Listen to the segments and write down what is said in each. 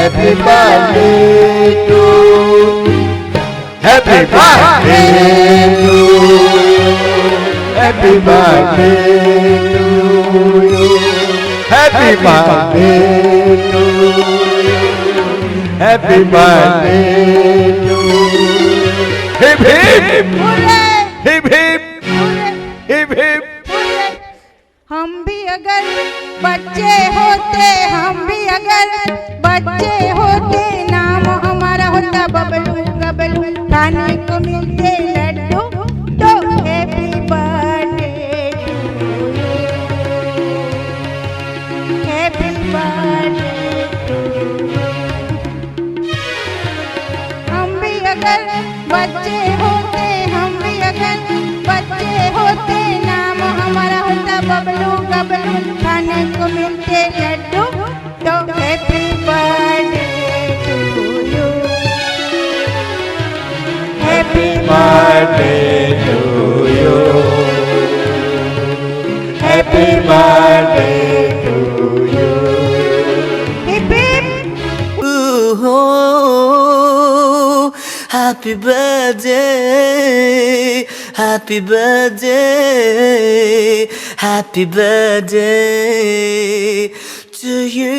Happy birthday to you. Happy birthday to you. Happy birthday to you. Happy birthday to you. Happy birthday to you. Hip hip hip hip hip hip. हम भी अगर बच्चे होते, हम भी अगर बच्चे होते, नाम हमारा होता बबलू बबलू, खाने को मिलते लड्डू, तो happy birthday to you, happy birthday to you. हम भी अगर बच्चे होते, हम भी अगर बच्चे होते, नाम हमारा होता बबलू बबलू, खाने को मिलते लड्डू, तो happy birthday to you, happy birthday to you, happy birthday to you. Hip hip. Happy birthday, happy birthday, happy birthday to you.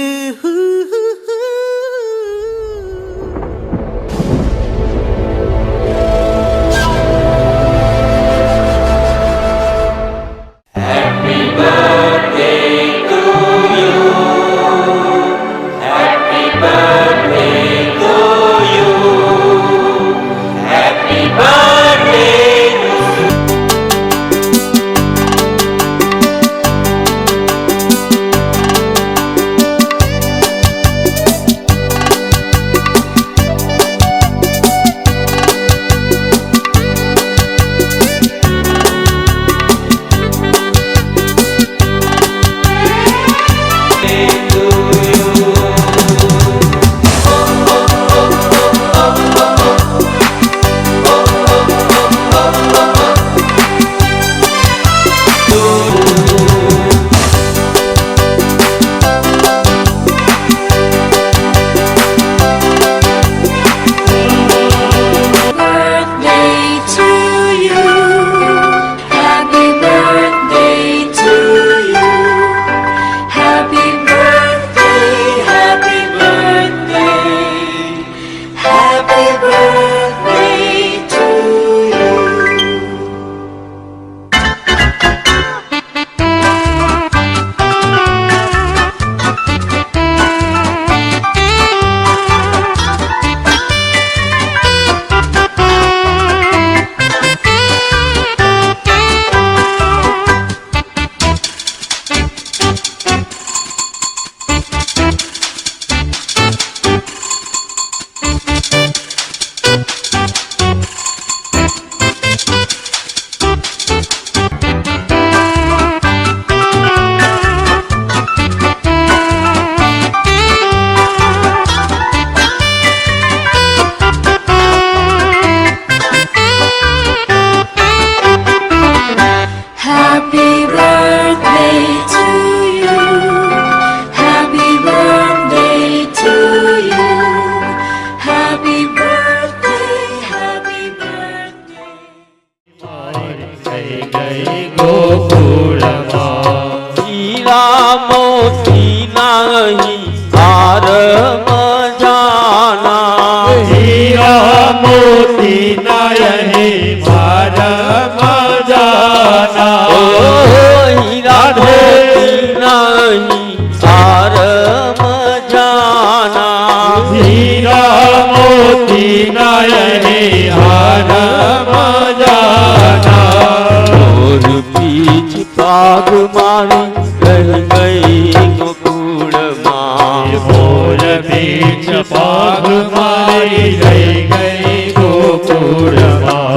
पाग मारी रह गई गोकुल माँ, मोर बीच पाग પાગ મારી રહી ગઈ ગોકુળમાં.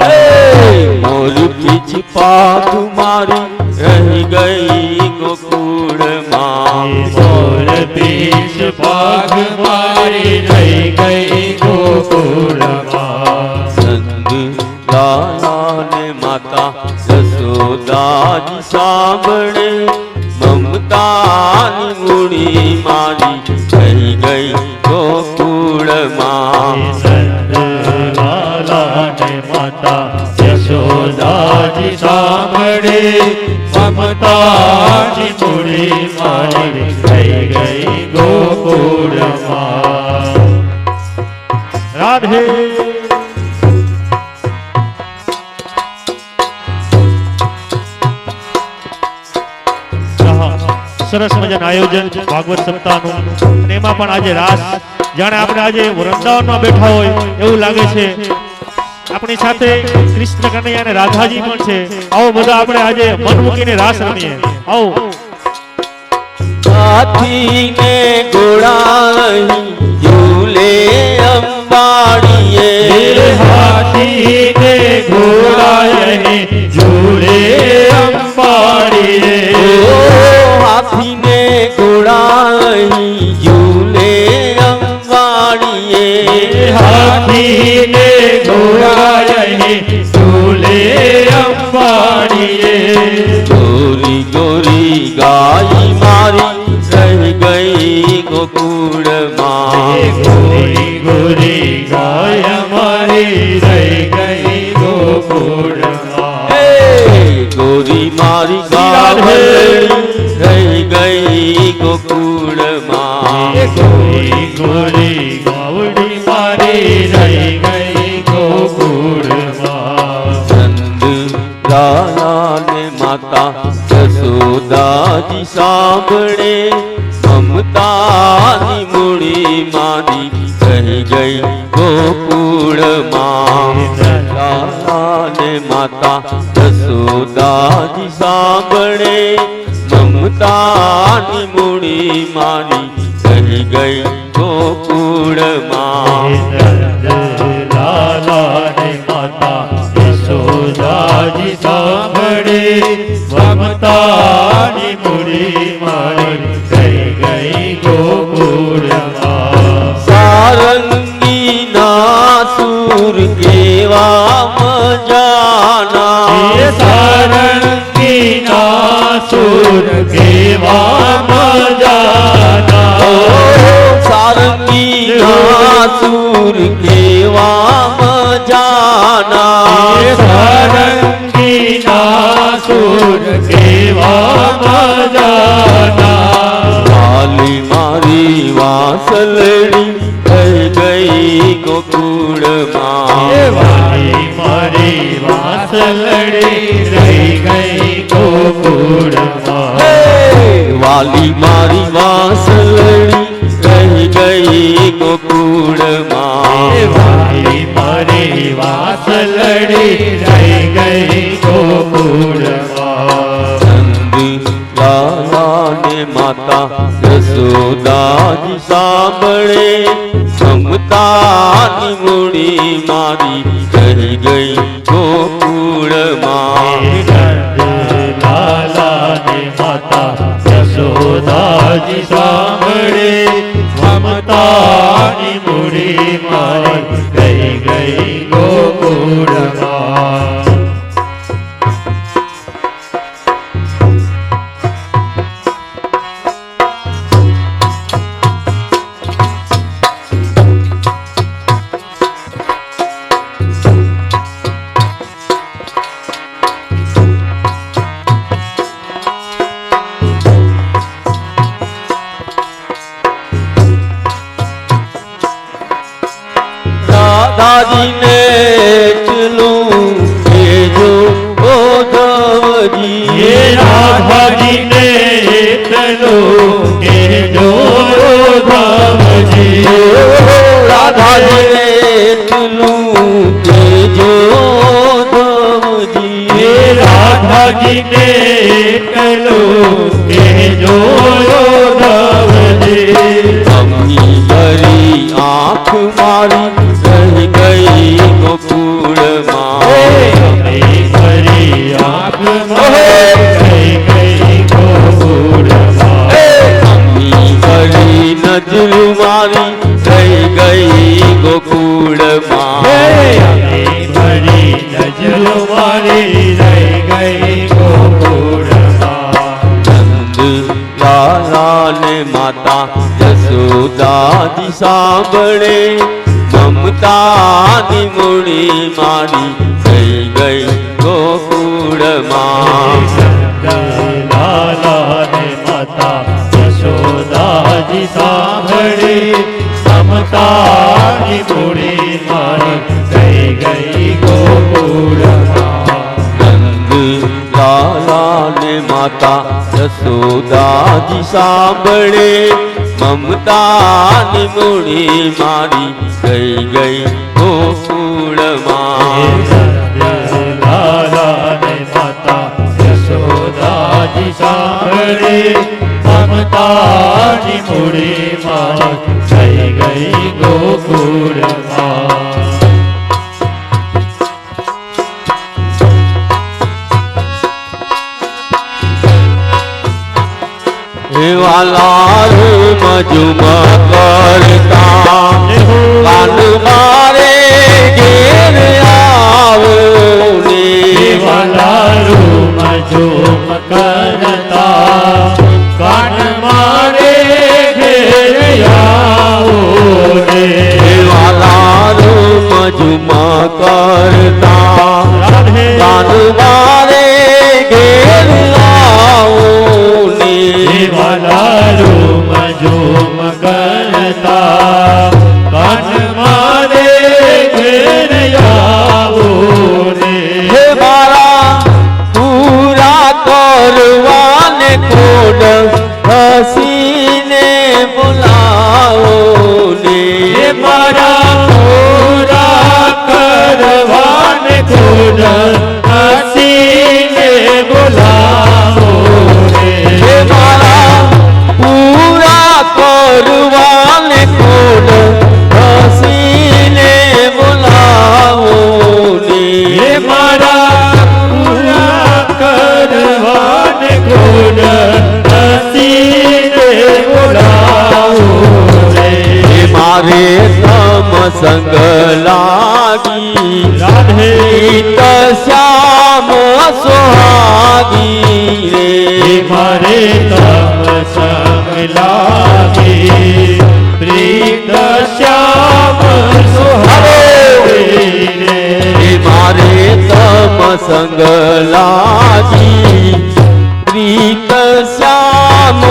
મોર પીછ પાગ મારી રહી ગઈ ગોકુળમાં. મોર પીછ પાગ મારી રહી ગઈ ગોકુળમાં. નંદ લાલા ને માતા જશોદાજી સાંભળે મમતાની મૂડી મારી રહી ગઈ ગોકુળમાં. લાલા ને માતા યશોદાજી સાંભળે મમતાની મૂડી મારી થઈ ગઈ ગોકુળમાં. રાધે. સરસ મજાનું આયોજન ભાગવત સપ્તાહનું, એમાં પણ આજે રાસ, જાણે આપણે આજે વૃંદાવનમાં બેઠા હોય એવું લાગે છે. આપણી સાથે કૃષ્ણ કનૈયા અને રાધાજી પણ છે. આવો બધા આપણે આજે મન મૂકીને રાસ રમીએ. આવો. હાથી ને ઘોડા ઝૂલે અંબાડીએ. હાથી ને ઘોડા ઝૂલે અંબાડીએ. હાથી ને ઘોડા ઝૂલે અંબાડીએ. હાથી ને ઘોડા ઝૂલે અંબાડીએ. ગોરી ગોરી ગાય મારી રહી ગઈ ગોકુળમાં. ગોરી ગોરી ગાય મારી રહી ગઈ ગોકુળમાં. ગોરી મારી ગાવડી રહી ગઈ ગોકુળમાં. ગોરી ગોરી ગાવડી મારી રહી ગઈ ગોકુળમાં. નંદ લાલા ને માતા જશોદાજી સાંભળે મમતાની મૂડી મારી રહી ગઈ ગોકુળમાં. લાલા ને માતા જશોદાજી સાંભળે મમતાની મૂડી મારી રહી ગઈ ગોકુળમાં. લાલા ને માતા યશોદાજી સાંભળે મમતાની મૂડી મારી થઈ ગઈ ગોકુળમાં. સારંગી ના સુર કેવા મજાના. સારંગી ના સુર કેવા મજાના. સારંગી ના સુર કેવા મજાના. સારંગી ના સુર કેવા મજાના. વાલી મારી વાસલડી થઈ ગઈ ગોકુળમાં. વાલી મારી વાસલડી રહી ગઈ ગોકુળમાં. વાલી મારી વાસલડી રહી ગઈ ગોકુળમાં. વાલી મારી વાસલડી રહી ગઈ ગોકુળમાં. નંદ લાલા ને માતા યશોદાજી સાંભળે મમતાની મૂડી મારી રહી ગઈ ગોકુળમાં. લાલા ને માતા યશોદાજી સાંભળે મમતાની મૂડી મારી ગઈ ગઈ ગોકુળમાં. રાધાજી ને ચલું કેજો ઓધવજી. રાધાજી ને ચલો કેજો ઓધવજી. રાધાજી ને ચલું કેજો ઓધવજી. રાધાજી ને ચલો કેજો ઓધવજી. અમી ગરી આંખ મારી રહી ગઈ ગોકુળમાં ફરી આંખમાં ગઈ ગઈ ગોકુળમાં અમી ફરી નજર મારી રહી ગઈ ગોકુળમાં ફરી નજરો મારી રહી ગઈ ગોકુળમાં લાલા ને માતા યશોદાજી સાંભળે મમતાની મૂડી મારી થઈ ગઈ ગોકુળમાં લાલા ને માતા યશોદાજી સાંભળે મમતાની મૂડી મારી થઈ ગઈ ગોકુળમાં લાલા ને માતા યશોદાજી સાંભળે મમતાની મૂડી મારી થઈ ગઈ ગોકુળમાં લાલા ને માતા યશોદાજી સાંભળે મમતાની મૂડી મારી થઈ ગઈ ગોકુળમાં વાલા મજુમ કરતા કાન મારે ઘેર આવો ને વાલા મજુમ કરતા કાન મારે ઘેર આવો રે વાલા મજુમ કરતા કાન મારે ઘેર આવો ને વાલા મજુમ કરતા કાન મારે ઘેર આવો રે હે મારા પૂરા કરવાને કોડ હસીને બોલાવો ને મારા પૂરા કરવાને ખુદ હસીને બોલાવો રે હે મારા પૂરા કરવાને કોડ હસીને બોલાવો ને મારા પૂરા કરવાને ખુદ હસીને બોલાવો રે મારે તમ સંગ લાગી રાધે ગીત શ્યામ સોહાગી રે મારે તમ સંગ લાગી પ્રીત શ્યામ સોહાગી રે મારે તમ સંગ લાગી પ્રીત શ્યામ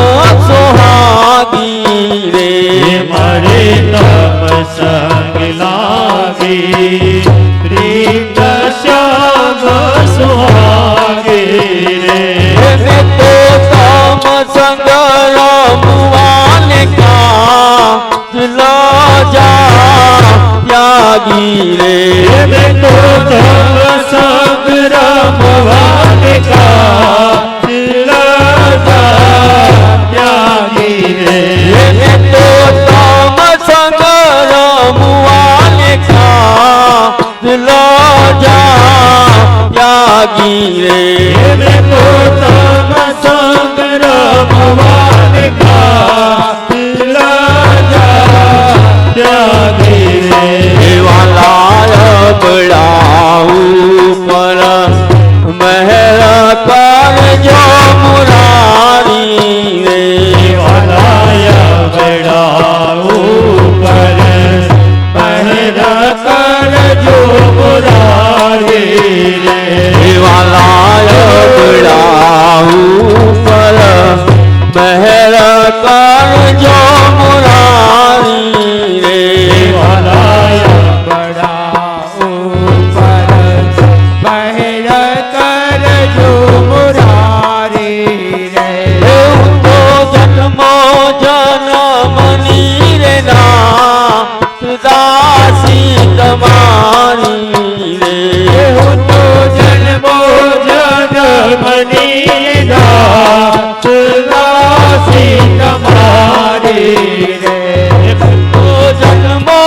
સોહાગી રે મારે તમ સંગ લાગી પ્રીત શ્યામ સોહાગી રે મેં તો તમ સંગ રમવાને કા જા ત્યાગી રે મેં તો તમ સંગ રમવાને કા ત્યાગી રે મેં તો તમ સંગ રમવાને કા જા ત્યાગી રે મેં તો તમ સંગ રમવાને કા ત્યાગી રે વાલા બળાવું પર મહેર કરજો મુરારી રે વાલાયા બેડાઉ પર મહેર કરજો મુરારી રે વાલા બળાવું પર મહેર કરજો મુરારી રે વાલાયા બેડાઉ પર મહેર કરજો મુરારી રે એવું તો જન્મો જન્મની રે ના દાસી તમારી રે હું તો જન્મો જન્મની દાસ દાસી તમારી રે તો જન્મો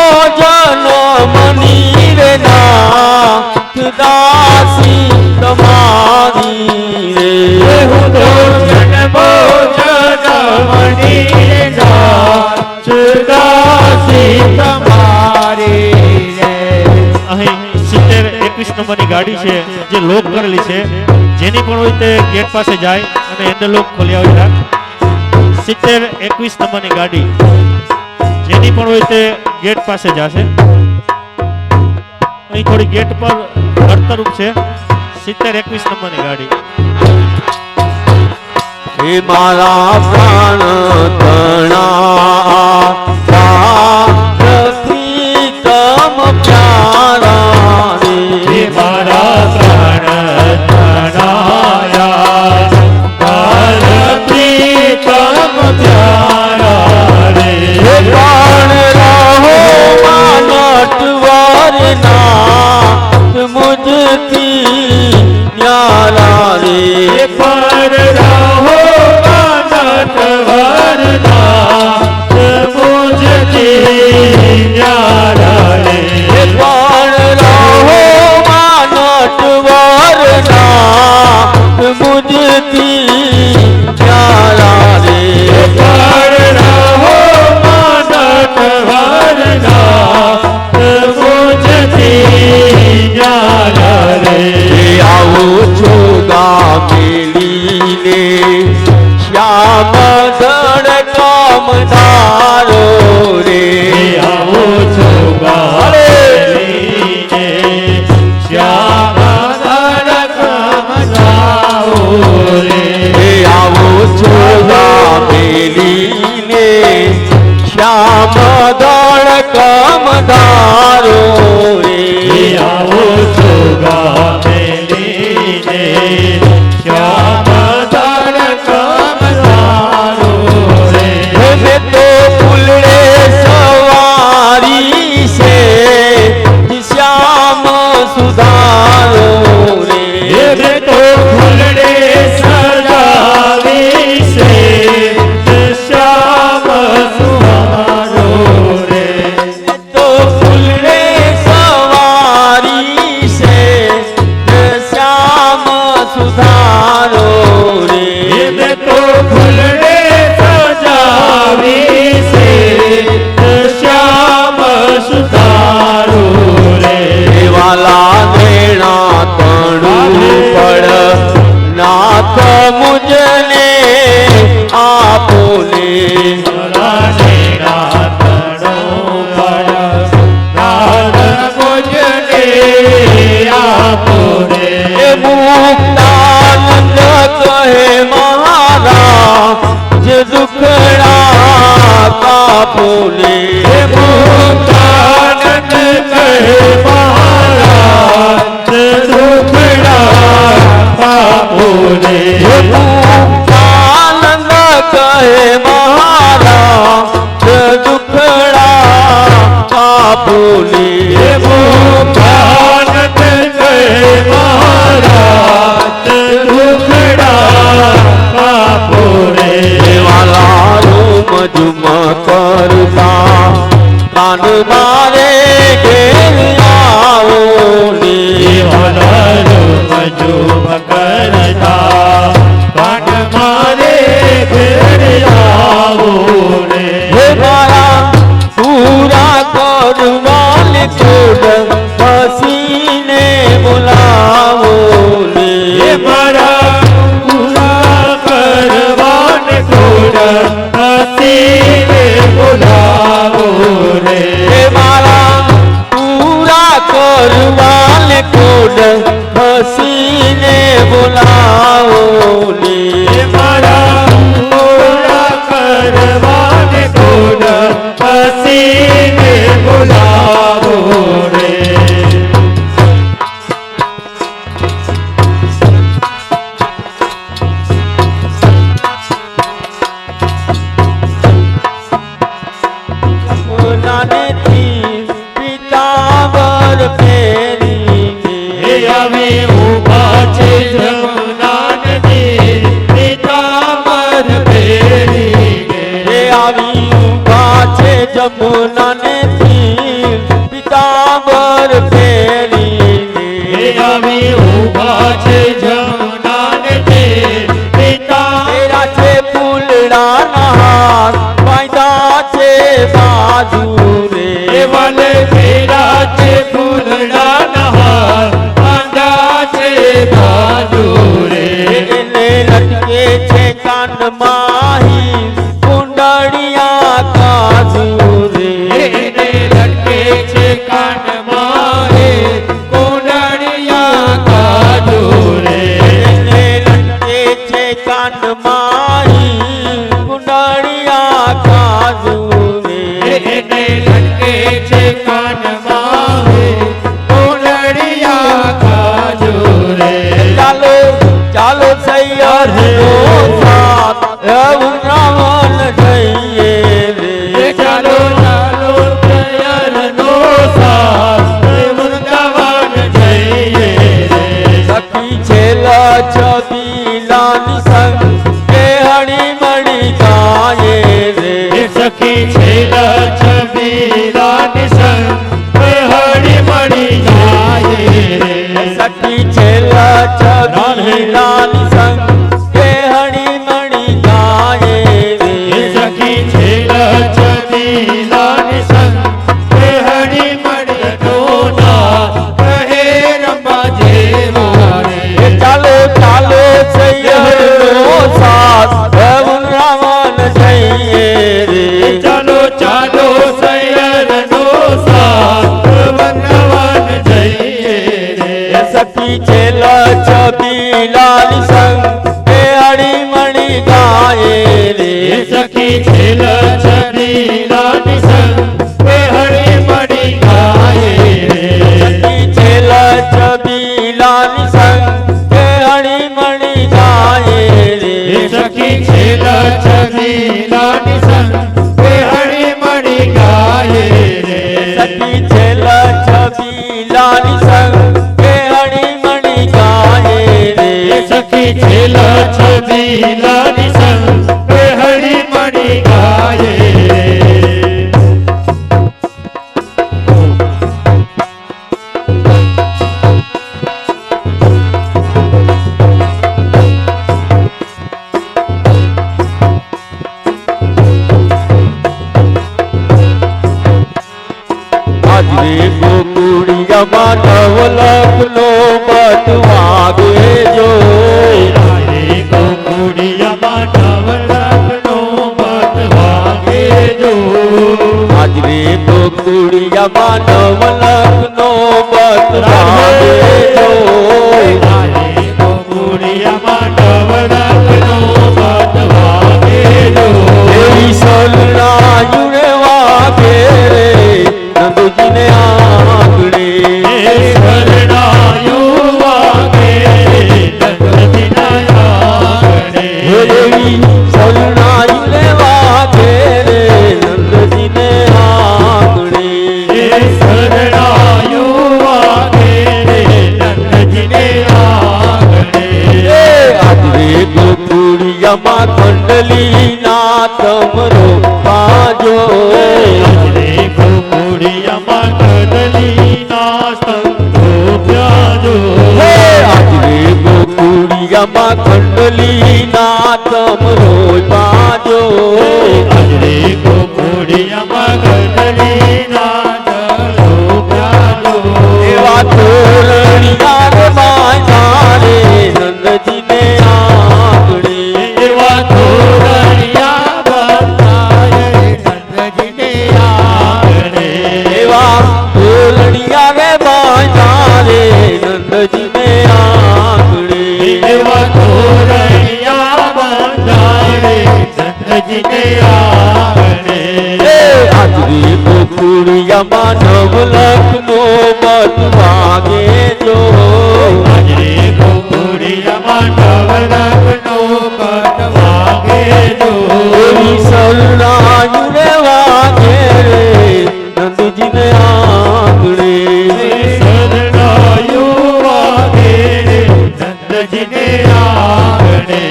નંબરની ગાડી છે જે લોક કરેલી છે, જેની પણ હોય તે ગેટ પાસે જાય અને હેન્ડલ લોક ખોલી આવે. 7021 નંબરની ગાડી જેની પણ હોય તે ગેટ પાસે જશે. અહીં થોડી ગેટ પર અડતરૂપ છે. 7021 નંબરની ગાડી. હે મારા પ્રાણ તણા પ્રીતમ પ્યારા રે, મારા પ્રાણ તણાયા પ્રીતમ પ્યારા રે. હે પ્રાણ રહો નટવર નાથ મુજથી ન્યારા રે. પર રહો નટવર નાથ મુજથી ન્યારા રે. પણ રહો નટવર નાથ મુજથી ન્યારા રે. પર રહો નટવર નાથ મુજથી ન્યારા રે. આવું છું ગામેલીને શ્યામ ધડ કામધારો રે. આવો છો ગાલીને શ્યામ ધડકમદાઓ રે. આવું છું ગામેલીને શ્યામ ધડ કામધારો રે. આવો છો ગાલીને શ્યામ ધડકમદાઓ રે. મેં તો ફૂલડે સવારી છે શ્યામ સુધારો રે. મેં તો ફૂલડે સજાવી છે શ્યામ સુહારો રે. તો ફૂલડે સવારી છે શ્યામ સુધારો રે. મેં તો ફૂલડે સજાવી છે શ્યામ સુધારો રે. વાલા દેણા તણું પડ નાથ મુજને આપોને. રાધે રાધડો પડ રાધ મુજને આપો રે. મુક્તાનંદ કહે મારા જે દુખડા કાપોને. મુક્તાનંદ કહે મહારાજ દુખડા પાપો રે. મુક્તાનંદ કહે મારા જે દુખડા કાપોને. મુક્તાનંદ કહે મહારાજ દુખડા પાપો રે. વાલા રૂમ ઝુમ કરતા કાન મારે ઘેર આવો ને. મજુમ કરતા કાન મારે ઘેર આવો રે. હે મારા પૂરા કરવાલ કોડ હસીને બોલાવો ને. મારા પૂરા કરવાને કોડ હસીને બોલાવો રે. હે મારા પૂરા કરવાલ કોડ હસીને બોલાવો ને. મારા પૂરા કરવાને કોડ હસીને બોલાવો રે. નાનેથી પિતાંબર પહેરીને હવે ઉભા છે જમનાને માહી કુંડળિયા કાજુ રે એને લટકે છે કાનમાં હે કુંડળિયા કાજુ રે એને લટકે છે કાનમાં કુંડળિયા કાજુ રે એને લટકે છે કાનમાં હે કુંડળિયા કાજુ રે ચાલો ચાલો સૈયર નો સાથ વૃંદાવન જઈએ રે ચાલો ચાલો તૈયારનો સાથ વૃંદાવન જઈએ રે સખી છેલ્લા છબીલાની સંગ એ હળી મળી ગાયે રે સખી છેલ્લા છબીલાની સંગ હળી મળી જાય રે સખી છેલ્લા છબીલાની સંગ એ હળી મળી ગાયે રે સખી છેલ્લા છબીલાની સંગ હળી મળી ડોના કહે રંબા જેવા રે ચાલો ચાલો સૈયર નો સાથ વૃંદાવન જઈએ રે ચાલો ચાલો સૈયરનો સાથ વૃંદાવન જઈએ રે સખી છેલ્લા છબીલાની સંગ એ હળી મળી ગાયે રે સખી છેલ્લા છબીલાની સંગ હળી મળી ગાય રે સખી છેલ્લા છબીલાની સંગ એ હળી મળી ગાયે રે સખી છેલ્લા છબીલાની સંગ હળી મળી ગાય રે સખી છેલ્લા છબીલાની સંગ એ હળી મળી ગાયે રે સખી છેલ્લા છબીલાની સંગ હળી મળી ગાય રે આજરે ગોકુળિયામાં નવલખનો બટ વાગે જો રે ગોકુળિયામાં નવલખનો બટ વાગે જો આજરે ગોકુળિયામાં નવલખનો બટ વાગે જો રે ગોકુળિયામાં નવલખનો બટ વાગે જો એવી સલનાયું રે વાગે રે નંદજીને આંગણે શરણાયું વાગે નંદજીના આંગણે એવી સલનાયું રે વાગે રે નંદજીને આંગણે શરણાયું વાગે નંદજીને આંગણે આજરે ગોકુળિયામાં કંડલી ના તમરો પાજો રે ગોકુળિયામાં કદલીના સ્તંભો પ્યાજો આજરે ગોકુળિયામાં કંડલી ના તમરો પાજો રે ગોકુળિયામાં કદલીના જળો પ્યાજો એવા તોરણિયા રે બાંધા રે નંદજીને આંગણે એવા તોરણિયા બંધાય નંદજીને આંગણે એવા તોરણિયા રે બાંધા રે નંદજીને આંગણે એવા તોરણિયા બંધાય નંદજીને આંગણે આજરે ગોકુળિયામાં નવલખનો બટ વાગે જો આજે ગોકુળિયામાં નવલખનો બટ વાગે જો એવી સલનાયું રે વાગે રે નંદજીને આંગણે શરણાયું વાગે નંદજીને આંગણે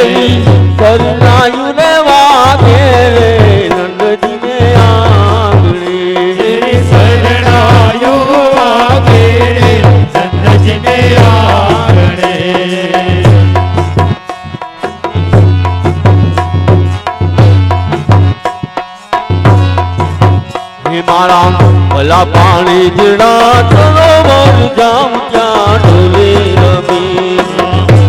એવી સલનાયું રે વાગે રે નંદજીને આંગણે શરણાયું વાગે નંદજીને આંગણે હે મારા ભલા પાણી જણા સરોવર જાઉં ત્યાં ડોલે રમી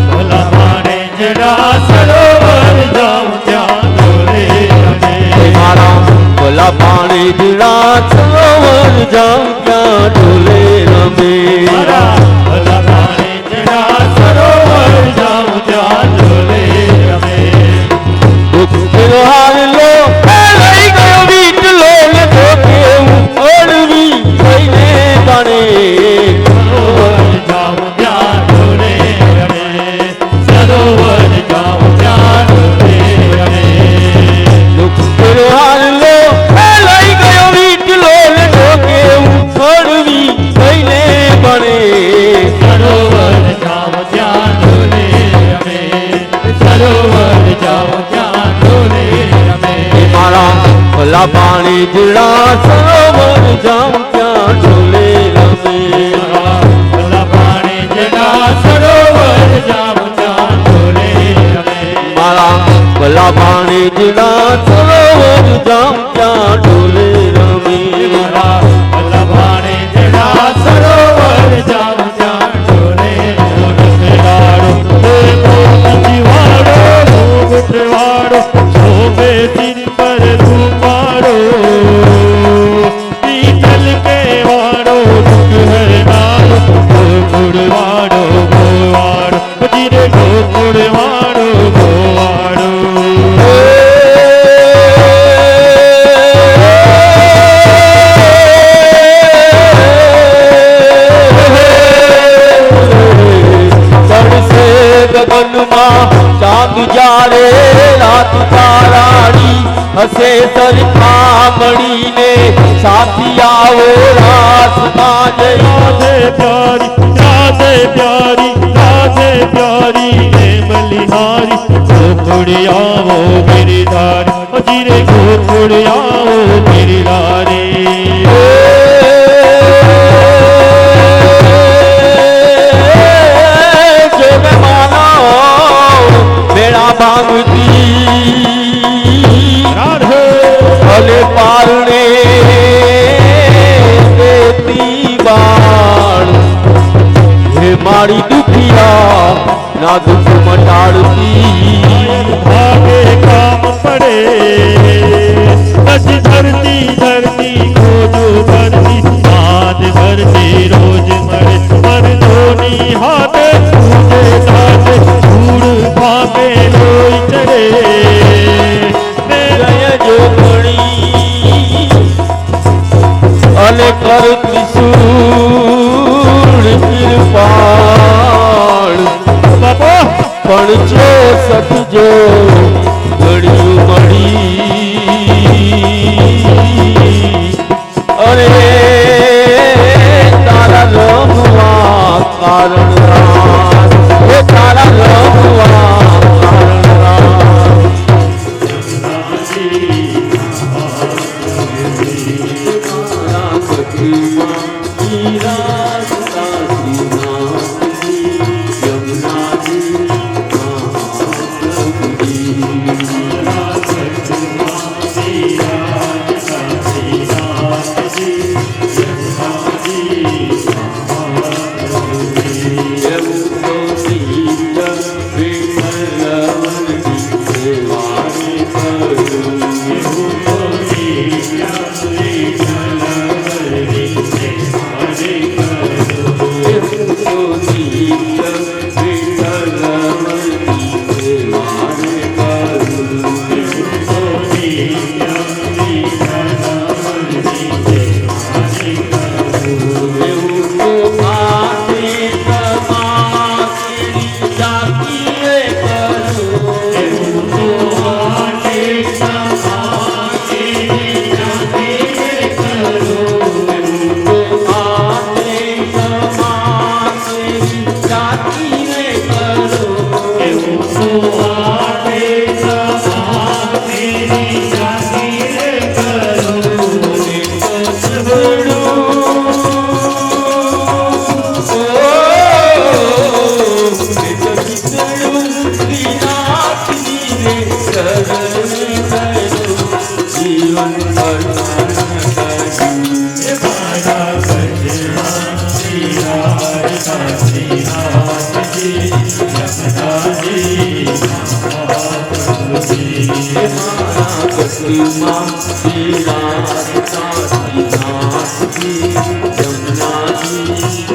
ભલા પાણે જડા સરોવર જાઉં ત્યાં ડોલે રમે મારા ભલા પાણી જડા સરોવર જાઉં ત્યાં ડોલે રમે મારા ભલા પાણી જડા સરોવર જાઉં ત્યાં ડોલે રમે દુઃખનો હારલો લઈ ગયો વીટલો ને તો કેવું અડવી થઈને જાણે સરોવર જાઉં ત્યાં ડોલે રમે સરોવર જાઉં ત્યાં ડોલે રમે દુઃખનો હારલો લઈ ગયો વીટલો ને તો કેવું અડવી થઈને બને સરોવર જાઉં ત્યાં ડોલે રમે સરોવર જાઉં ત્યાં ડોલે રમે મારા ભલા પાણી જડા સરોવર જાઉં ત્યાં ડોલે રમે ભલા પાણી જડા સરોવર જાઉં ત્યાં ડોલે રમે મારા ભલા પાણી જડા સરોવર જાઉં ત્યાં ડોલે રમે મારા ભલા પાણી જડા સરોવર જાઉં ત્યાં ડોલે જીવાડો શોભે સિર પર રૂપાડો પીતલ કે વાડો હરનારો ગોકુળવાડો ગોવાડો જીરે ગોકુળવાડો ગોવાડો ચડશે ગગનમાં ચાંદ જાડે રાત તારાડી હસે સરખા મળીને સાથી આવો રાસમાં જઈ રાધે પ્યારી રાધે પ્યારી હે બલિહારી ગોકુળિયાવો ગિરિધારી જીરે ગોકુળિયાવો ગિરિધારી જો મેં માનો મેળા ભાંગતી રાધે ભલે પારણે દેતી બાળ હે મારી દુખિયા ના દુઃખ મટાડતી ભાગે કામ પડે પછી ધરતી ખોજો ભરતી બાદ ભરતી રોજ મળે મરદોની હાથે પૂજે દાતે ધૂળ ફાકે લોહી ચડે જય જોગણી અને કર ત્રિશૂળ કિરપાળ બાપા પણ જો સખજો ઘડિયું મળી અરે તારા રમવા કારણ રાત હે તારા રમવા કારણ રાત શ્રી ગતિમાં વિરાજતા શ્રીનાથજી જમનાજી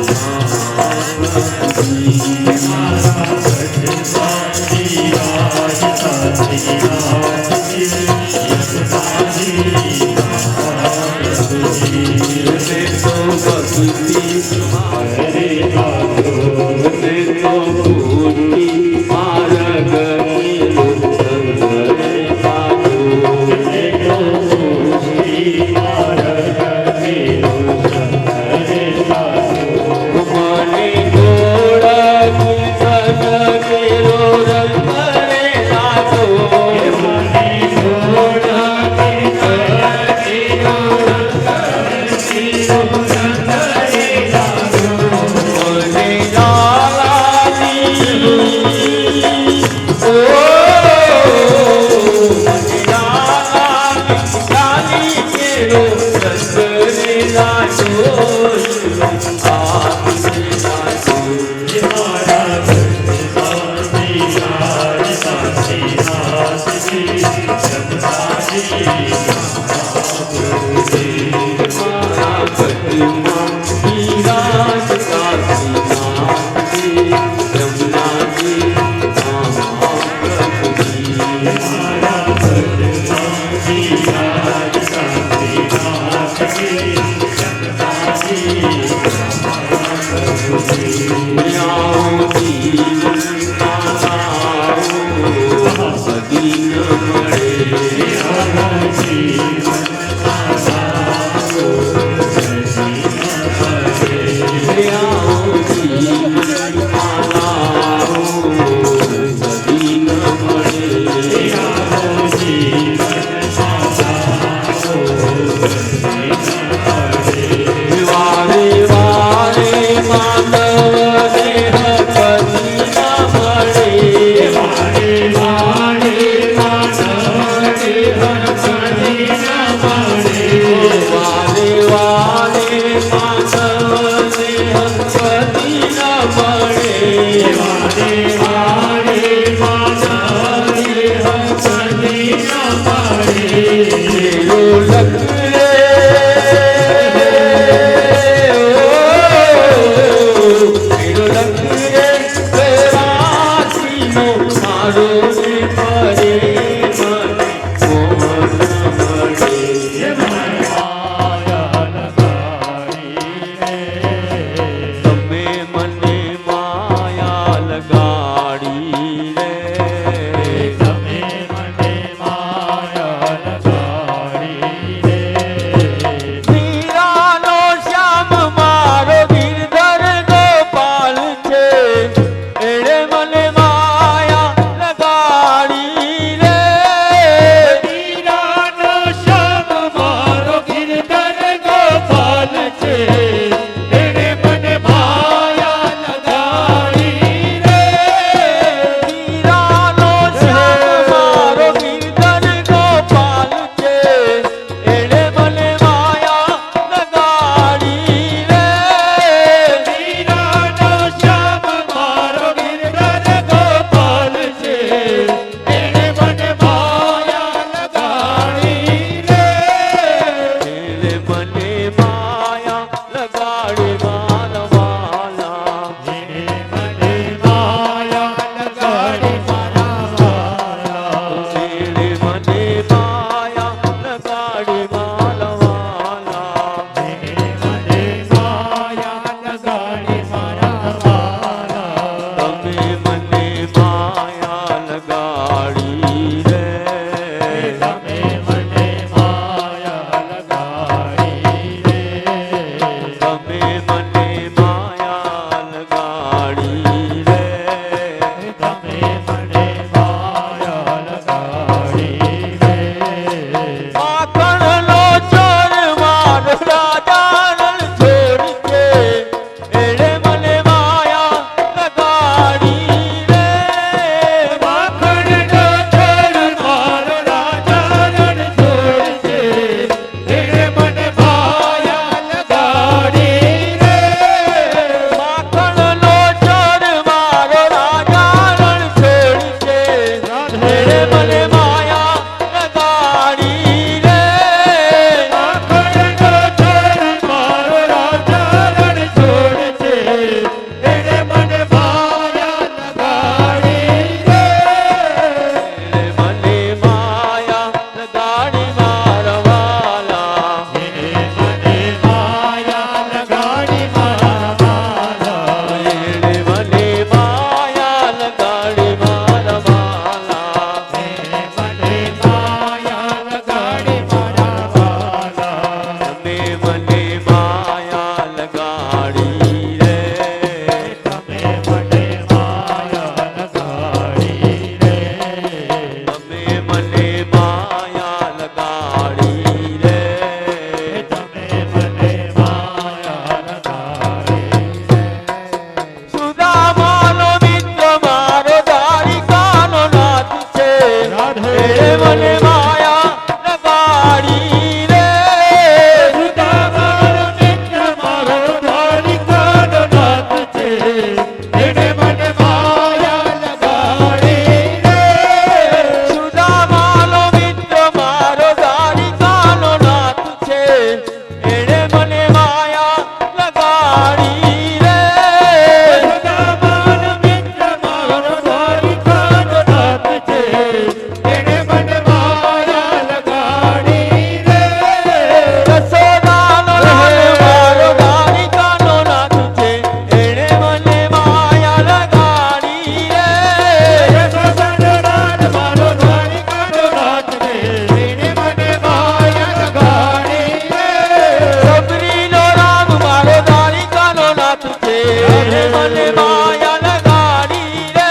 રે મને માયા લગાડી રે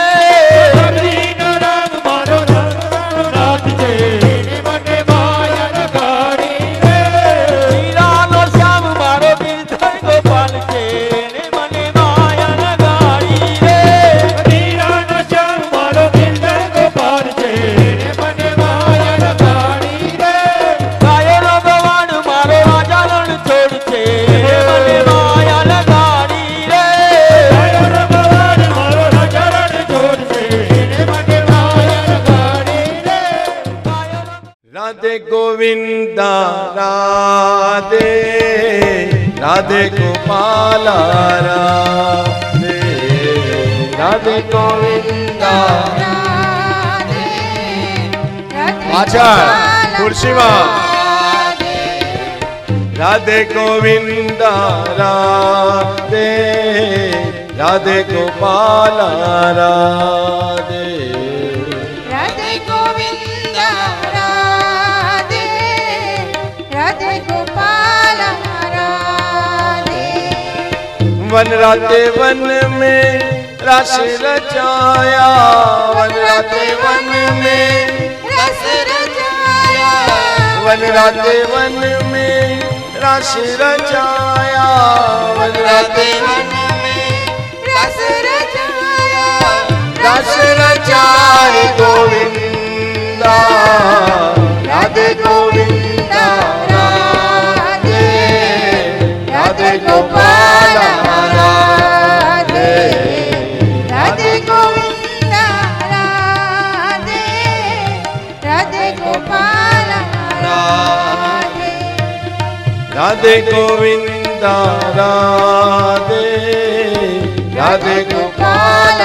સબરીનો રંગ મારો રંગનાથ છે એને મને માયા લગાડી રે હીરાનો શ્યામ મારો ગિરધર ગોપાલ છે એને મને માયા લગાડી રે હીરાનો શ્યામ મારો ગિરધર ગોપાલ છે એને મને માયા લગાડી રે ગાયોનો ગવાણ મારો રાજા રણછોડ છે એને મને માયા લગાડી રે ગાયોનો ગવાણ મારો રાજા રણછોડ છે એને મને માયા લગાડી રે राधे गोविंदा राधे राधे गोपाला राधे राधे गोविंदा पाछळ खुर्शीमा राधे गोविंदा राधे राधे गोपाला राधे राधे गोविंद राधे राधे गोपाल राधे वन राते वन में रस रचाया वन राते वन में रस रचाया वन राते वन में रस रचाया वन राते वन में रस रचाया रस रचाए गोविंदा राधे गोविंदा राधे राधे गोपाल राधे राधे गोविंद राधे राधे गोपाल राधे राधे गोविंदा राधे राधे गोपाल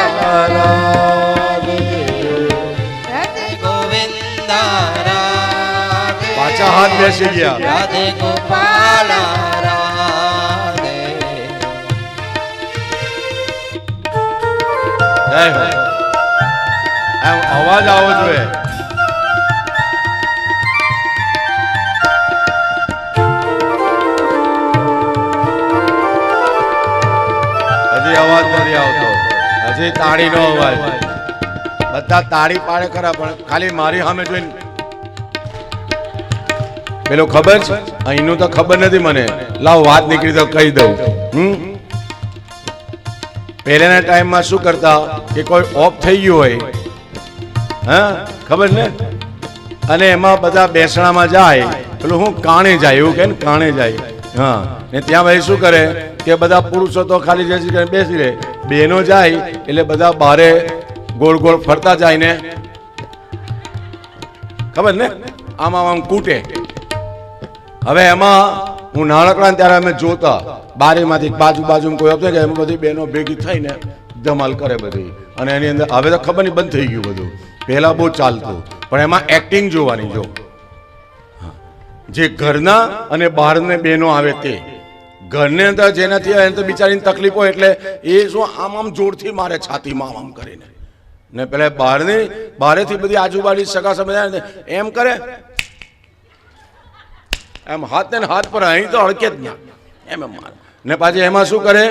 राधे राधे गोविंद राधे पाछा हाथ बेसी गया राधे गोपाल राधे जय हो एम अवाज आवो જોઈએ હજી અવાજ નથી આવતો હજી તાળીનો અવાજ બધા તાળી પાડે ખરા પણ ખાલી મારી સામે જોઈને પેલો ખબર છે અહીંનું તો ખબર નથી મને લાવ વાત નીકળી તો કહી દઉં પહેલાના ટાઈમમાં શું કરતા કે કોઈ ઓફ થઈ ગયું હોય હા ખબર ને અને એમાં બધા બેસણામાં જાય પેલું હું કાણે જાય એવું કે ને કાણે જાય હા ને ત્યાં ભાઈ શું કરે કે બધા પુરુષો તો ખાલી જઈ કરીને બેસી રહે બહેનો જાય એટલે બધા બારે ગોળ ગોળ ફરતા જાય ને ખબર ને આમ આમ આમ કૂટે હવે એમાં હું નાનકડા ને ત્યારે અમે જોતા બારીમાંથી બાજુમાં કોઈ આપશે કે એમાં બધી બહેનો ભેગી થઈને ધમાલ કરે બધી અને એની અંદર હવે તો ખબર નહીં બંધ થઈ ગયું બધું પહેલા બહુ ચાલતું પણ એમાં એક્ટિંગ જોવાની જો જે ઘરના અને બહારને બહેનો આવે તે ઘરની અંદર જેનાથી એને તો બિચારીની તકલીફ હોય એટલે એ શું આમ આમ જોરથી મારે છાતીમાં આમ કરીને ને પેલા બહારેથી બધી આજુબાજુ સગા સમજાય એમ કરે એમ હાથ ને હાથ પર અહીં તો અડકે જ ના એમ મારે ને પાછી એમાં શું કરે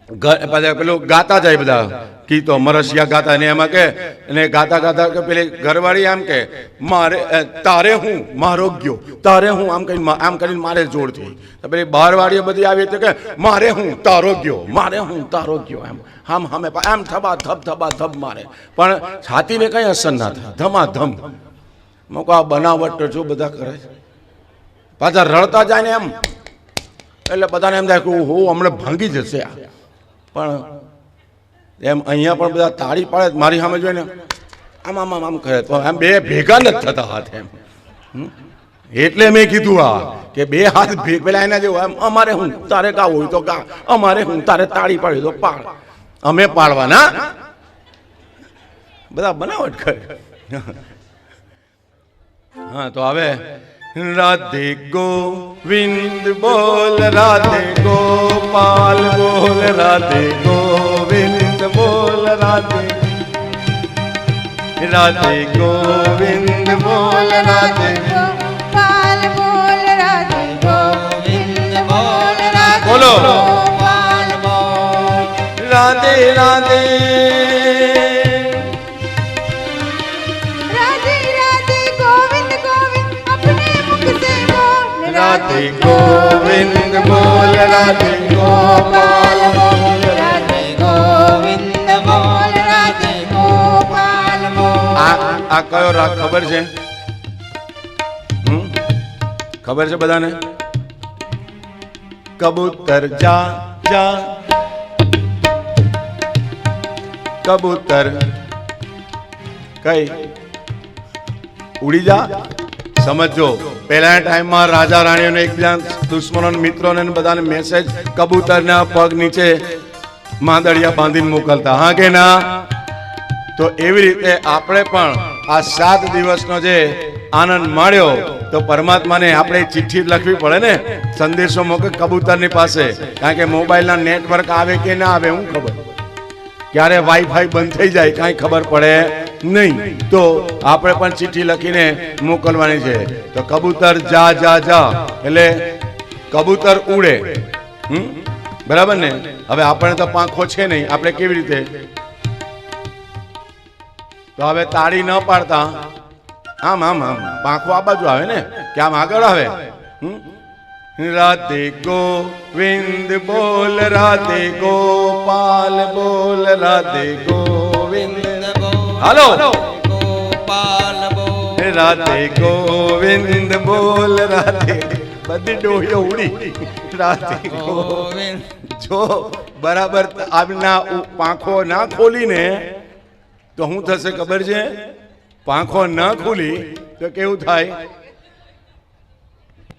પાછા પેલું ગાતા જાય બધા ગીતો મરસિયા ગાતા ને એમાં કે અને ગાતા કે પેલી ઘરવાળી આમ કે મારે તારે હું મારો ગયો તારે હું આમ કરીને મારે જોડથી તો પેલી બહારવાળીઓ બધી આવી તો કે મારે હું તારો ગયો એમ આમ આમ થબા થબ મારે પણ છાતીને કઈ અસર ના થાય ધમાધમ મૂકો આ બનાવટ જો બધા કરે પાછા રડતા જાય ને એમ એટલે બધાને એમ થાય કે હું હમણાં ભાંગી જશે આ પણ એમ અહીંયા પણ બધા તાળી પાડે મારી સામે જોઈને આમ કરે તો આમ બે ભેગા નથી થતા હાથ એમ એટલે મેં કીધું આ કે બે હાથ પેલા એના જેવું એમ અમારે હું તારે ગા હોય તો ગા અમારે હું તારે તાળી પાડી તો પાડ અમે પાડવાના બધા બનાવટ કરે હા તો હવે राधे गोविंद बोल राधे गोपाल बोल राधे गोविंद बोल राधे गोविंद बोल राधे गोपाल बोल राधे गोविंद बोल राधे बोलो गोपाल बोल રાધે રાધે राधे राधे गोविंद गोविंद अपने मुख से बोल राधे गोविंद बोल राधे गोपाल बोल राधे गोविंद बोल राधे गोपाल बोल આ કયો રાગ ખબર છે? ખબર છે બધાને? કબૂતર જા જા કબૂતર કઈ ઉડી જા. સમજો પહેલાના ટાઈમમાં રાજા રાણીઓને એકબીજા દુશ્મનો મિત્રોને બધાને મેસેજ કબૂતરના પગ નીચે માંદડિયા બાંધીને મોકલતા, હા કે ના? તો એવી રીતે આપણે પણ આ 7 દિવસનો જે આનંદ માણ્યો તો પરમાત્માને આપણે ચિઠ્ઠી લખવી પડે ને, સંદેશો મોકલે કબૂતરની પાસે, કારણ કે મોબાઈલના નેટવર્ક આવે કે ના આવે હું ખબર, ક્યારે વાઈફાઈ બંધ થઈ જાય કાંઈ ખબર પડે નહીં. તો આપણે પણ ચિઠ્ઠી લખીને મોકલવાની છે. તો કબૂતર જા જા જા એટલે કબૂતર ઉડે, બરાબર ને? હવે આપણે તો પાંખો છે નહીં, આપણે કેવી રીતે? તો હવે તાળી ન પાડતા આમ આમ આમ પાંખો આ બાજુ આવે ને કે આમ આગળ આવે. રાધે ગોવિંદ બોલ રાધે ગોપાલ બોલ રાધે ગોવિંદ હાલો રાધે ગોવિંદ બોલ રાધે. બધી ડોહીઓ ઉડી રાધે ગોવિંદ. જો બરાબર આમના પાંખો ના ખોલીને તો શું થશે ખબર છે? પાંખો ન ખુલી તો કેવું થાય?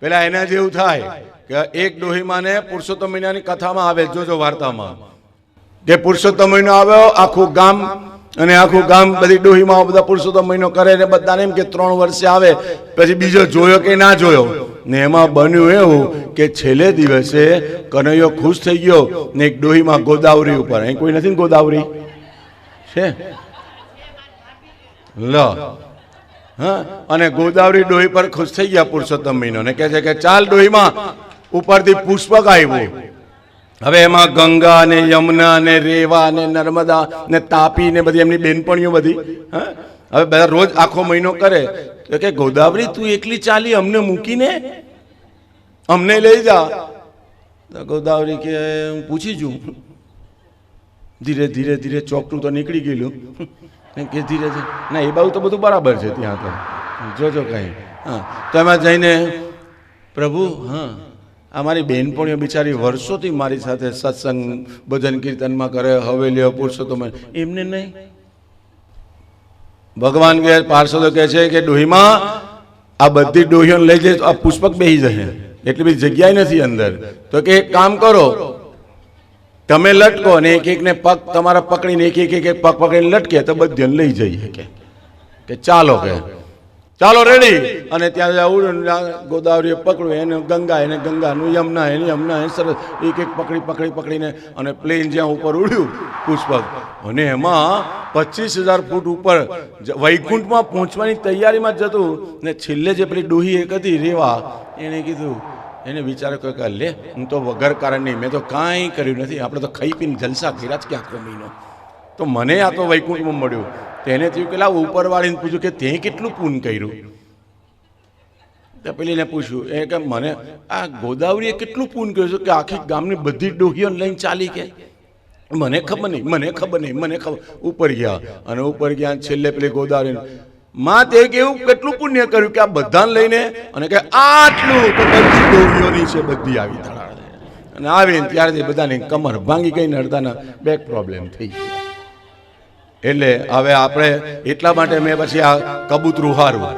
પેલા એના જેવું થાય કે એક ડોહીમાં ને પુરુષોત્તમ મહિનાની કથામાં આવે, જોજો વાર્તામાં, કે પુરુષોત્તમ મહિનો આવ્યો, આખું ગામ અને આખું ગામ બધી ડોહીમાં બધા પુરુષોત્તમ મહિનો કરે ને બધાને એમ કે 3 વર્ષે આવે, પછી બીજો જોયો કે ના જોયો. ને એમાં બન્યું એવું કે છેલ્લે દિવસે કનૈયો ખુશ થઈ ગયો ને એક ડોહીમાં ગોદાવરી ઉપર, અહીં કોઈ નથી ને ગોદાવરી છે લ, હા, અને ગોદાવરી ડોહી પર ખુશ થઈ ગયા પુરુષોત્તમ મહિનો ને કહે છે કે ચાલ ડોહીમાં ઉપરથી પુષ્પક આવ્યું. હવે એમાં ગંગા ને યમુના ને રેવા ને નર્મદા ને તાપી ને બધી એમની બેનપણીઓ બધી, હા, હવે બધા રોજ આખો મહિનો કરે તો કે ગોદાવરી તું એકલી ચાલી અમને મૂકીને અમને લઈ જા. તો ગોદાવરી કે હું પૂછી જઉં. ધીરે ધીરે ધીરે ચોકટું તો નીકળી ગયેલું કે ધીરે ધીરે ના એ બાજુ તો બધું બરાબર છે, ત્યાં તો જોજો કંઈ. હા, તો એમાં જઈને પ્રભુ, હા, અમારી બહેનપણીઓ બિચારી વર્ષોથી મારી સાથે સત્સંગ ભજન કીર્તનમાં કરે, હવેલીઓ પુરુષોત્તમ, એમને નહીં. ભગવાન કહે, પાર્ષદો કહે છે કે ડોહીમાં આ બધી ડોહીઓને લઈ જાય તો આ પુષ્પક બેસી જશે, એટલી બધી જગ્યાએ નથી અંદર. તો કે એક કામ કરો, તમે લટકો ને એક એકને પગ તમારા પકડીને એક એક પગ પકડીને લટકે તો બધાને લઈ જઈએ કે ચાલો કે ચાલો રેડી. અને ત્યાં ગોદાવરીએ પકડ્યું, એને ગંગા, એને ગંગાનું, યમુના એને યમુના, એને સરસ એક એક પકડીને અને પ્લેન જ્યાં ઉપર ઉડ્યું પુષ્પક, અને એમાં 25,000 ફૂટ ઉપર વૈકુંઠમાં પહોંચવાની તૈયારીમાં જતું ને છેલ્લે જે પેલી ડોહી એક હતી રેવા, એને કીધું, એને વિચાર કર્યો કે લે હું તો વગર કારણ નહીં, મેં તો કાંઈ કર્યું નથી, આપણે તો ખાઈ પીને જલસા કર્યા જ કે આખો મહિનો, તો મને આ તો વૈકુંઠમાં મળ્યું. તેને થયું કે લાવ ઉપરવાળીને પૂછ્યું કે તે કેટલું પૂન કર્યું. તો પેલીને પૂછ્યું એ કે મને આ ગોદાવરીએ કેટલું પૂન કર્યું છે કે આખી ગામની બધી ડોહીઓને લઈને ચાલી કે મને ખબર નહીં. ઉપર ગયા અને ઉપર ગયા છેલ્લે પેલી ગોદાવરી માં તે કેવું કેટલું પુણ્ય કર્યું કે આ બધાને લઈને, અને કે આટલું તો બધી ડોહીઓની છે, બધી આવી ધડાડે અને આવીને ત્યારથી બધાની કમર ભાંગી ગઈ ને અડધાના બેક પ્રોબ્લેમ થઈ ગઈ. એટલે હવે આપણે એટલા માટે મેં પછી આ કબૂતરું હારું,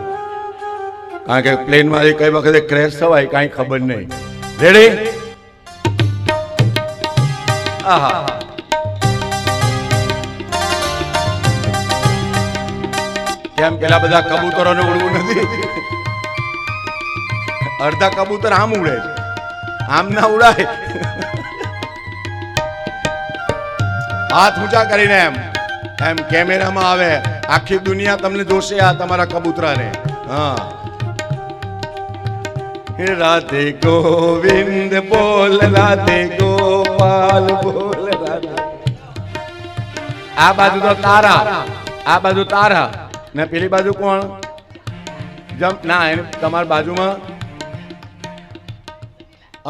કારણ કે પ્લેનમાં કઈ વખતે ક્રેશ થવાય કાંઈ ખબર નહીં. રેડી? આહા, કેમ પેલા બધા કબૂતરોને ઉડવું નથી? અડધા કબૂતર આમ ઉડે છે, આમ ના ઉડાય. હાથ ઊંચા કરીને એમ એમ કેમેરામાં આવે, આખી દુનિયા તમને જોશે આ તમારા કબૂતરાને. હા, રાધે ગોવિંદ બોલ રાધે ગોપાલ બોલ રાધે. આ બાજુ તો તારા, આ બાજુ તારા ને પેલી બાજુ કોણ? ના તમારી બાજુમાં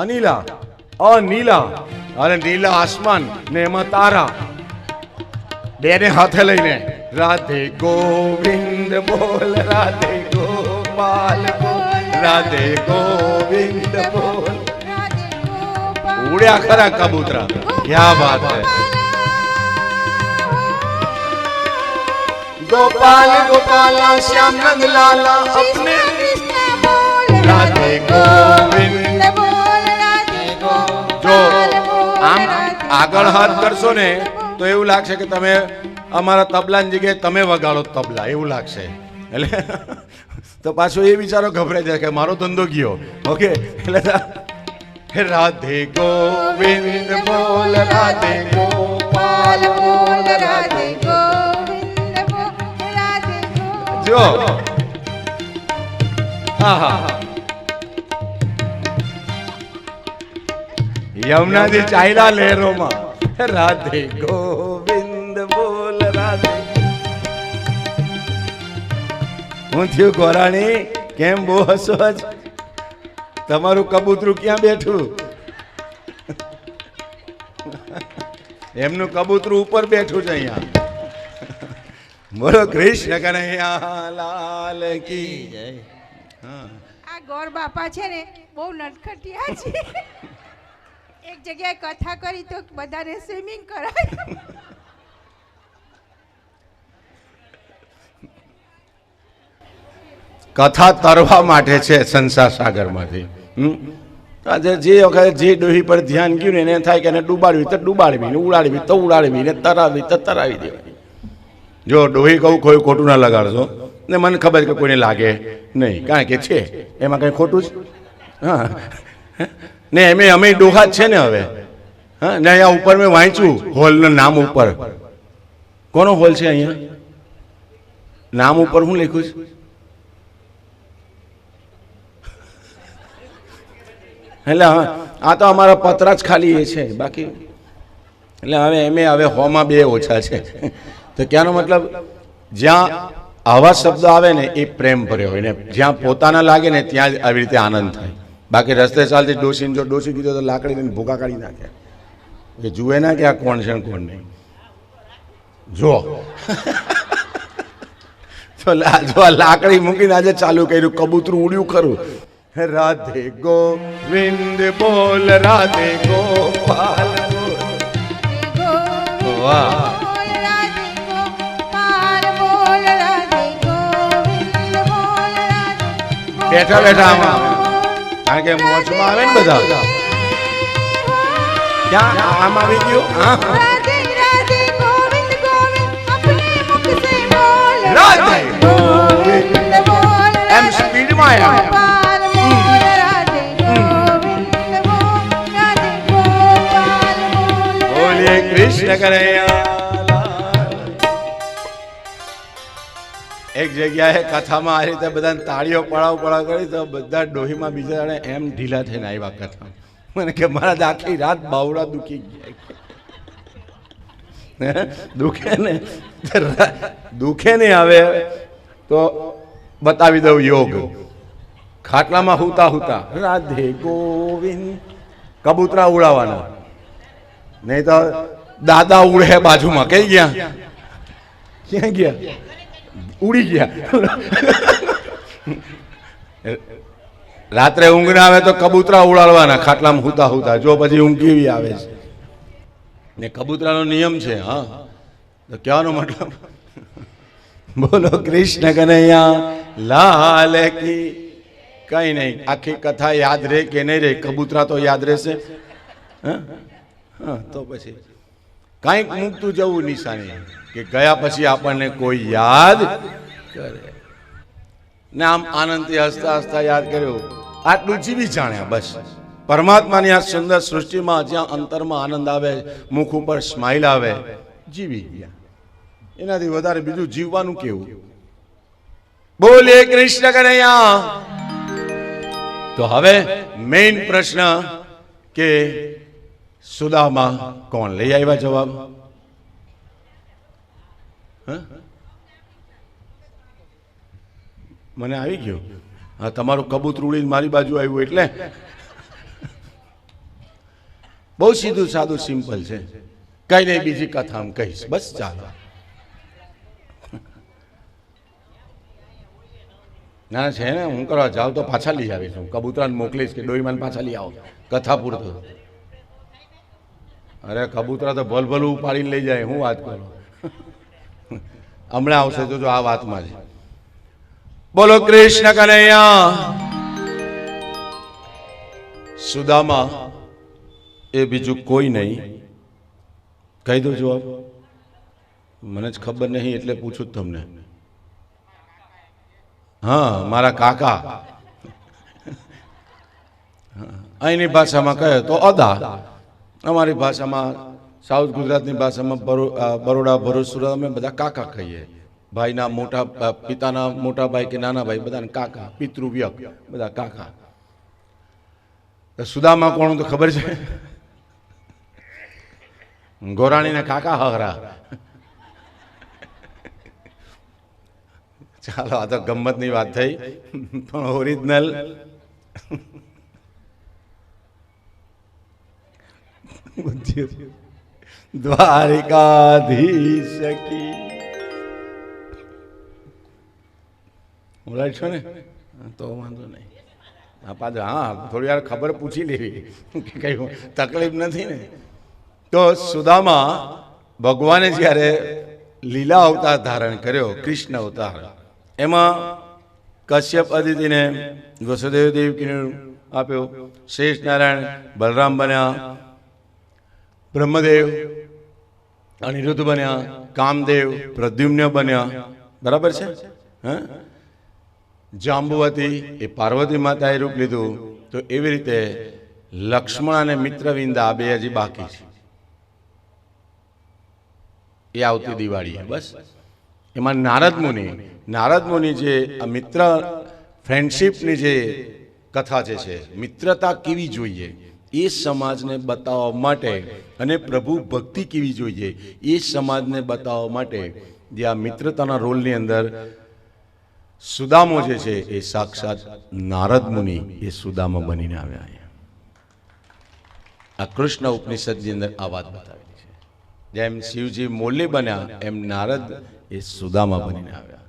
અનિલા, અનિલા અને નીલા આસમાન ને એમાં તારા, બેને હાથે લઈને રાધે ગોવિંદ બોલ, રાધે ગોપાલ બોલ, રાધે ગોવિંદ બોલ. રાધે ગોપાલ ઉડ્યા ખરા કબૂતરા, ક્યાં વાત હે. गोपाल गोपाला श्याम रंग लाला अपने કૃષ્ણ બોલ, राधे गोविंद. બોલ, રાધે જો ગોપાલ બોલ, આમ રાધે આગળ હાથ કરશો ને તો એવું લાગશે કે તમે અમારા તબલાની જગ્યાએ તમે વગાડો તબલા, એવું લાગશે. એટલે તો પાછો એ વિચારો ગભરાઈ જાય કે મારો ધંધો ગયો. ઓકે, એટલે રાધે ગોવિંદ બોલ, રાધે ગોપાલ બોલ, રાધે ગોવિંદ બોલ, રાધે ગોપાલ. જો હા હા યમુનાજી ચાલ્યા લહેરોમાં, રાધે ગોવિંદ બોલ, રાધે. હું થયું ગોરાણી, કેમ બહુ હસો જ? તમારું કબૂતરું ક્યાં બેઠું? એમનું કબૂતરું ઉપર બેઠું છે અહીંયા. બોલો કૃષ્ણ કનૈયા લાલ કી જય. હા, આ ગોર બાપા છે ને બહુ નટખટિયા છે. એક જગ્યાએ કથા કરી તો બધાને સ્વિમિંગ કરાય. કથા તરવા માટે છે સંસાર સાગરમાંથી. આજે જે વખતે જે ડોહી પર ધ્યાન ગયું ને એને થાય કે એને ડૂબાડવી તો ડૂબાડવી, ને ઉડાડવી તો ઉડાડવી, ને તરાવી તો તરાવી દેવાની. જો ડોહી કહું કોઈ ખોટું ના લગાડશો, ને મને ખબર છે કે કોઈને લાગે નહીં, કારણ કે છે એમાં કંઈ ખોટું જ. હા, ને અમે ડોહા જ છે ને હવે. હા, ને અહીંયા ઉપર મેં વાંચ્યું હોલનું નામ ઉપર. કોનો હોલ છે અહીંયા? નામ ઉપર હું લખ્યું છે? એટલે આ તો અમારા પતરા જ ખાલી એ છે, બાકી એટલે હવે હોમાં બે ઓછા છે. તો ક્યાંનો મતલબ જ્યાં આવા શબ્દ આવે ને એ પ્રેમ ભર્યો હોય, ને જ્યાં પોતાના લાગે ને ત્યાં જ આવી રીતે આનંદ થાય. બાકી રસ્તે ચાલતી ડોસીને જો ડોસી કીધો તો લાકડી લઈને ભૂકા કાઢી નાખે. એ જુએ ના કે આ કોણ છે ને કોણ નહીં. જો તો જો આ લાકડી મૂકીને આજે ચાલુ કર્યું, કબૂતરું ઉડ્યું ખરું. રાધે ગોવિંદ બોલ, રાધે ગોપાલ બોલ. વાહ, રાધે ગોપાલ બોલ, રાધે ગોવિંદ બોલ, રાધે બેઠા બેઠા આમાં કારણ કે મોજમાં આવે ને બધા. ક્યાં આમ આવી ગયું? હા, રાધે રાધે ગોવિંદ ગોવિંદ અપને મુખ સે બોલ, રાધે ગોવિંદ બોલ, એમ સ્પીડમાં એમ. ગોપાલ બોલ, રાધે ગોવિંદ બોલ, રાધે ગોપાલ બોલ. બોલીએ કૃષ્ણ કનૈયા. એક જગ્યાએ કથામાં આ રીતે બધાને તાળીઓ પડાવ કરી તો બધા ડોહીમાં બીજા જણે એમ ઢીલા થઈને આવ્યા કથા. મને કે મારા આખી રાત બાવડા દુખી ગયા. દુખે ને હવે તો બતાવી દઉં યોગ. ખાટલામાં હુતા હુતા રાધે ગોવિંદ, કબૂતરા ઉડાવવાના, નહીં તો દાદા ઉડે બાજુમાં. કઈ ગયા? ક્યાં ગયા? ઉડી ગયા. રાત્રે ઊંઘ ના આવે તો કબૂતરા ઉડાડવાના ખાટલામાં હુતા હુતા. જો પછી ઊંઘ કેવી આવે છે. ને કબૂતરાનો નિયમ છે. હા, તો કહેવાનો મતલબ બોલો કૃષ્ણ કનૈયા લાલ કી. કઈ નહીં, આખી કથા યાદ રહે કે નહીં રહે, કબૂતરા તો યાદ રહેશે. હા, તો પછી કાંઈક મૂકતું જવું નિશાની કે ગયા પછી આપણને કોઈ યાદ કરે. ને આમ આનંદથી હસતા હસતા યાદ કર્યું. આટલું જીવી જાણ્યા બસ. પરમાત્માની આ સુંદર સૃષ્ટિમાં જ્યાં અંતરમાં આનંદ આવે, મુખ ઉપર સ્માઇલ આવે, જીવી ગયા. એનાથી વધારે બીજું જીવવાનું કેવું? બોલે કૃષ્ણ કનૈયા. તો હવે મેઇન પ્રશ્ન કે સુદામા કોણ? લઈ આવ્યા જવાબ? હા મને આવી ગયું. હા તમારું કબૂતર ઉડીને મારી બાજુ આવ્યું એટલે બહુ સીધું સાદું સિમ્પલ છે. કઈ નહીં બીજી કથા આમ કહીશ બસ ચાલો. ના છે ને હું કરવા જાઉં તો પાછા લઈ આવીશ. હું કબૂતરાને મોકલીશ કે ડોહીમાન પાછા લઈ આવો કથા પૂરતું. અરે કબૂતરા તો ભલભલું ઉપાડીને લઈ જાય. હું વાત કરું હમણાં આવશે તો આ વાતમાં છે. બોલો કૃષ્ણ કનૈયા. સુદામા એ બીજું કોઈ નહીં. કહી દો જવાબ. મને જ ખબર નહીં એટલે પૂછું જ તમને. હા મારા કાકા. અહીંની ભાષામાં કહે તો અદા. અમારી ભાષામાં સાઉથ ગુજરાતની ભાષામાં બરોડા ભરૂચ સુરત અમે બધા કાકા કહીએ. ભાઈના મોટા પિતાના મોટા ભાઈ કે નાના ભાઈ બધાને કાકા. પિતૃવ્યક બધા કાકા. સુદામા કોણ તો ખબર છે? ગોરાણીના કાકા હગરા. ચાલો આ તો ગમ્મતની વાત થઈ પણ ઓરિજિનલ દ્વારિકાધીશ કી બોલાય છો ને તો વાંધો નહીં. હા પાછા હા થોડી વાર ખબર પૂછી લેવી કે કઈ તકલીફ નથી ને. તો સુદામા ભગવાને જ્યારે લીલા અવતાર ધારણ કર્યો કૃષ્ણ અવતાર એમાં કશ્યપ અદિતિને વસુદેવ દેવકીને આપ્યો. શેષ નારાયણ બલરામ બન્યા. બ્રહ્મદેવ અનિરુદ્ધ બન્યા. કામદેવ પ્રદ્યુમ્ન બન્યા. બરાબર છે. હા જાંબુવતી એ પાર્વતી માતાએ રૂપ લીધું. તો એવી રીતે લક્ષ્મણ અને મિત્રવિંદા આ બે હજી બાકી છે. એ આવતી દિવાળી બસ. એમાં નારદ મુનિ જે આ મિત્ર ફ્રેન્ડશીપની જે કથા જે છે મિત્રતા કેવી જોઈએ એ સમાજને બતાવવા માટે અને પ્રભુ ભક્તિ કેવી જોઈએ એ સમાજને બતાવવા માટે જે આ મિત્રતાના રોલની અંદર સુદામો જે છે એ સાક્ષાત નારદ મુનિ એ સુદામા બનીને આવ્યા. આ કૃષ્ણ ઉપનિષદની અંદર આ વાત બતાવેલી છે. જેમ શિવજી મોરલી બન્યા એમ નારદ એ સુદામા બનીને આવ્યા.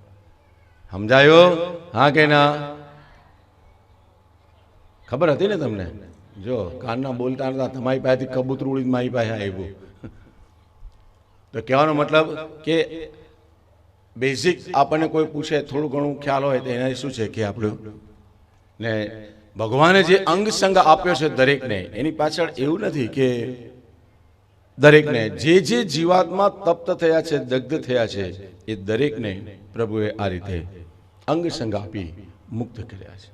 સમજાયો? હા કે ના? ખબર હતી ને તમને? જો કાનના બોલતા હતા તમારી પાસેથી કબૂતર ઉડીને મારી પાસે આવ્યું. તો કહેવાનો મતલબ કે બેઝિક આપણને કોઈ પૂછે થોડું ઘણું ખ્યાલ હોય તો એનાથી શું છે કે આપણું ને ભગવાને જે અંગ સંગ આપ્યો છે દરેકને એની પાછળ એવું નથી કે દરેકને જે જીવાત્મા તપ્ત થયા છે દગ્ધ થયા છે એ દરેકને પ્રભુએ આ રીતે અંગ સંગ આપી મુક્ત કર્યા છે.